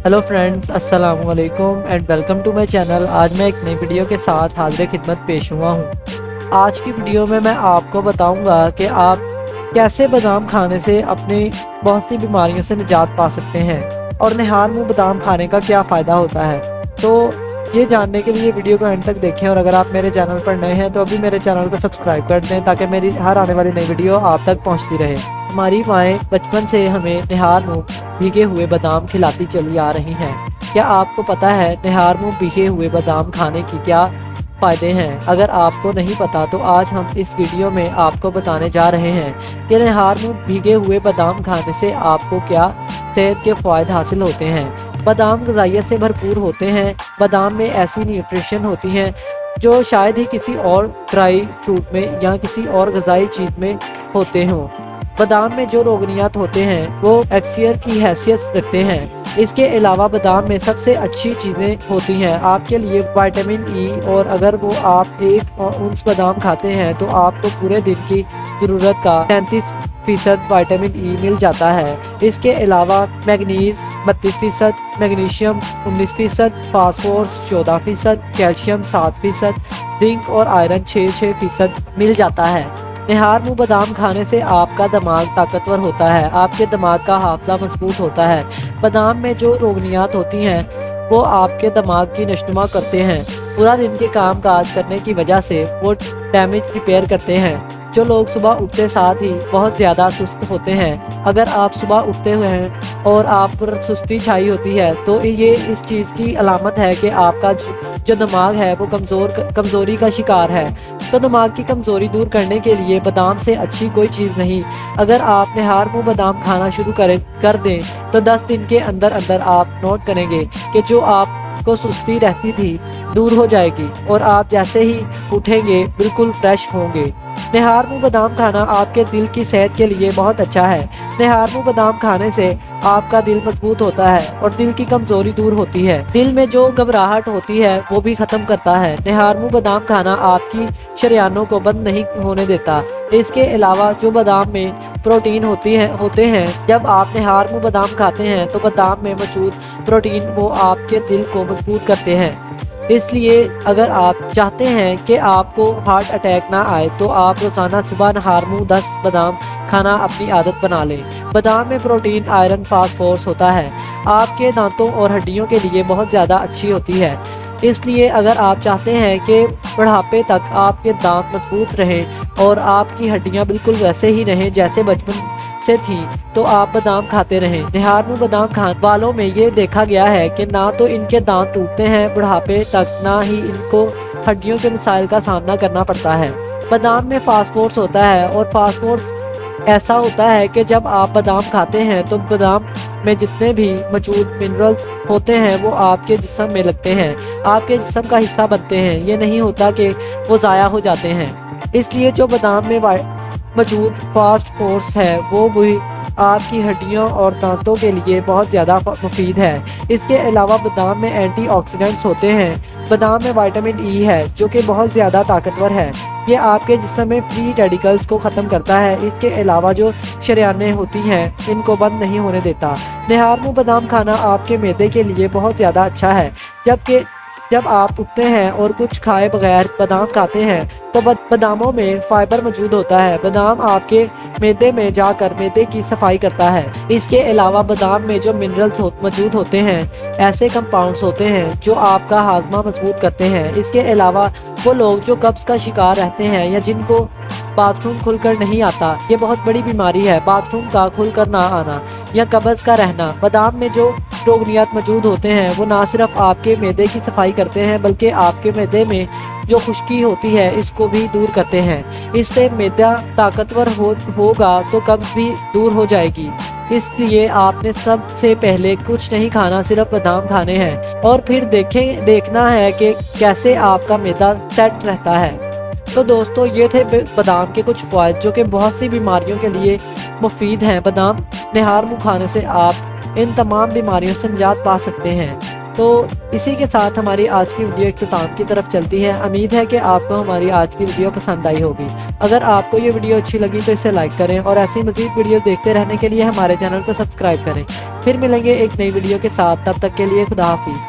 Hello friends, अस्सलाम वालेकुम and welcome to my channel. आज मैं एक नई वीडियो के साथ हाजिर खिदमत पेश हुआ हूँ। आज की वीडियो में मैं आपको बताऊंगा कि आप कैसे बादाम खाने से अपनी बहुत सी बीमारियों से निजात पा सकते हैं और निहार मुँह बादाम खाने का क्या फ़ायदा होता है। तो ये जानने के लिए वीडियो को एंड तक देखें, और अगर आप मेरे चैनल पर नए हैं तो अभी मेरे चैनल को सब्सक्राइब कर दें ताकि मेरी हर आने वाली नई वीडियो आप तक पहुँचती रहे। हमारी माएँ बचपन से हमें निहार मुँह भीगे हुए बादाम खिलाती चली आ रही हैं। क्या आपको पता है निहार मुँह भीगे हुए बादाम खाने की क्या फ़ायदे हैं? अगर आपको नहीं पता तो आज हम इस वीडियो में आपको बताने जा रहे हैं कि निहार मुँह भीगे हुए बादाम खाने से आपको क्या सेहत के फ़ायदे हासिल होते हैं। बादाम ग़िज़ाइयत से भरपूर होते हैं। बादाम में ऐसी न्यूट्रिशन होती हैं जो शायद ही किसी और ड्राई फ्रूट में या किसी और ग़िज़ाई चीज़ में होते हों। बादाम में जो रोगनियात होते हैं वो एक्सियर की हैसियत रखते हैं। इसके अलावा बादाम में सबसे अच्छी चीज़ें होती हैं आपके लिए विटामिन ई, और अगर वो आप 1 औंस बादाम खाते हैं तो आपको पूरे दिन की ज़रूरत का 33% विटामिन ई मिल जाता है। इसके अलावा manganese 32%, magnesium 19%, phosphorus 14%, calcium 7%, zinc और आयरन 6% मिल जाता है। निहार मुँह बादाम खाने से आपका दिमाग ताकतवर होता है, आपके दिमाग का हाफजा मजबूत होता है। बादाम में जो रोगनियात होती हैं वो आपके दिमाग की नशनुमा करते हैं। पूरा दिन के काम काज करने की वजह से वो डैमेज रिपेयर करते हैं। जो लोग सुबह उठते साथ ही बहुत ज़्यादा सुस्त होते हैं, अगर आप सुबह उठते हुए हैं और आप पर सुस्ती छाई होती है तो ये इस चीज़ की अलामत है कि आपका जो दिमाग है वो कमज़ोरी का शिकार है। तो दिमाग की कमज़ोरी दूर करने के लिए बादाम से अच्छी कोई चीज़ नहीं। अगर आप निहार मुँह बादाम खाना शुरू कर दें तो 10 दिन के अंदर अंदर आप नोट करेंगे कि जो आपको सुस्ती रहती थी दूर हो जाएगी और आप जैसे ही उठेंगे बिल्कुल फ्रेश होंगे। निहार मुँह बादाम खाना आपके दिल की सेहत के लिए बहुत अच्छा है। निहार मुँह बादाम खाने से आपका दिल मजबूत होता है और दिल की कमज़ोरी दूर होती है। दिल में जो घबराहट होती है वो भी ख़त्म करता है। निहार मुँह बादाम खाना आपकी शरियानों को बंद नहीं होने देता। इसके अलावा जो बादाम में प्रोटीन होते हैं, जब आप निहार मुँह बादाम खाते हैं तो बादाम में मौजूद प्रोटीन वो आपके दिल को मजबूत करते हैं। इसलिए अगर आप चाहते हैं कि आपको हार्ट अटैक ना आए तो आप रोज़ाना सुबह निहार मुँह 10 बादाम खाना अपनी आदत बना लें। बादाम में प्रोटीन, आयरन, फास्फोरस होता है, आपके दांतों और हड्डियों के लिए बहुत ज़्यादा अच्छी होती है। इसलिए अगर आप चाहते हैं कि बुढ़ापे तक आपके दांत मजबूत रहें और आपकी हड्डियां बिल्कुल वैसे ही रहें जैसे बचपन से थी, तो आप बादाम खाते रहें। निहार मुँह बादाम खाने वालों में ये देखा गया है कि ना तो इनके दांत टूटते हैं बुढ़ापे तक, ना ही इनको हड्डियों के मसाइल का सामना करना पड़ता है। बादाम में फास्फोरस होता है और फास्फोरस ऐसा होता है कि जब आप बादाम खाते हैं तो बादाम में जितने भी मौजूद मिनरल्स होते हैं वो आपके जिस्म में लगते हैं, आपके जिस्म का हिस्सा बनते हैं। ये नहीं होता कि वो ज़ाया हो जाते हैं। इसलिए जो बादाम में मौजूद फास्फोरस है वो भी आपकी हड्डियों और दांतों के लिए बहुत ज़्यादा मुफीद है। इसके अलावा बादाम में एंटीऑक्सीडेंट्स होते हैं। बादाम में विटामिन ई है जो कि बहुत ज़्यादा ताकतवर है। ये आपके जिस्म में फ्री रेडिकल्स को ख़त्म करता है। इसके अलावा जो शरियानें होती हैं इनको बंद नहीं होने देता। निहार मुँह बादाम खाना आपके मैदे के लिए बहुत ज़्यादा अच्छा है। जब आप उठते हैं और कुछ खाए बगैर बादाम खाते हैं तो बादामों में फाइबर मौजूद होता है। बादाम आपके मैदे में जाकर मैदे की सफाई करता है। इसके अलावा बादाम में जो मिनरल्स मौजूद होते हैं, ऐसे कंपाउंड्स होते हैं जो आपका हाजमा मजबूत करते हैं। इसके अलावा वो लोग जो कब्ज़ का शिकार रहते हैं या जिनको बाथरूम खुलकर नहीं आता, ये बहुत बड़ी बीमारी है, बाथरूम का खुलकर ना आना या कब्ज़ का रहना। बादाम में जो रोगनियात मौजूद होते हैं वो ना सिर्फ आपके मैदे की सफाई करते हैं बल्कि आपके मैदे में जो खुश्की होती है इसको भी दूर करते हैं। इससे मैदा ताकतवर होगा तो कब्ज़ भी दूर हो जाएगी। इसलिए आपने सबसे पहले कुछ नहीं खाना, सिर्फ बादाम खाने हैं और फिर देखना है कि कैसे आपका मैदा सेट रहता है। तो दोस्तों, ये थे बादाम के कुछ फ़ायदे जो कि बहुत सी बीमारियों के लिए मुफीद हैं। बादाम निहार मुँह खाने से आप इन तमाम बीमारियों से निजात पा सकते हैं। تو اسی کے ساتھ ہماری آج کی ویڈیو اختتام کی طرف چلتی ہے۔ امید ہے کہ آپ کو ہماری آج کی ویڈیو پسند آئی ہوگی۔ اگر آپ کو یہ ویڈیو اچھی لگی تو اسے لائک کریں اور ایسی مزید ویڈیو دیکھتے رہنے کے لیے ہمارے چینل کو سبسکرائب کریں۔ پھر ملیں گے ایک نئی ویڈیو کے ساتھ، تب تک کے لیے خدا حافظ۔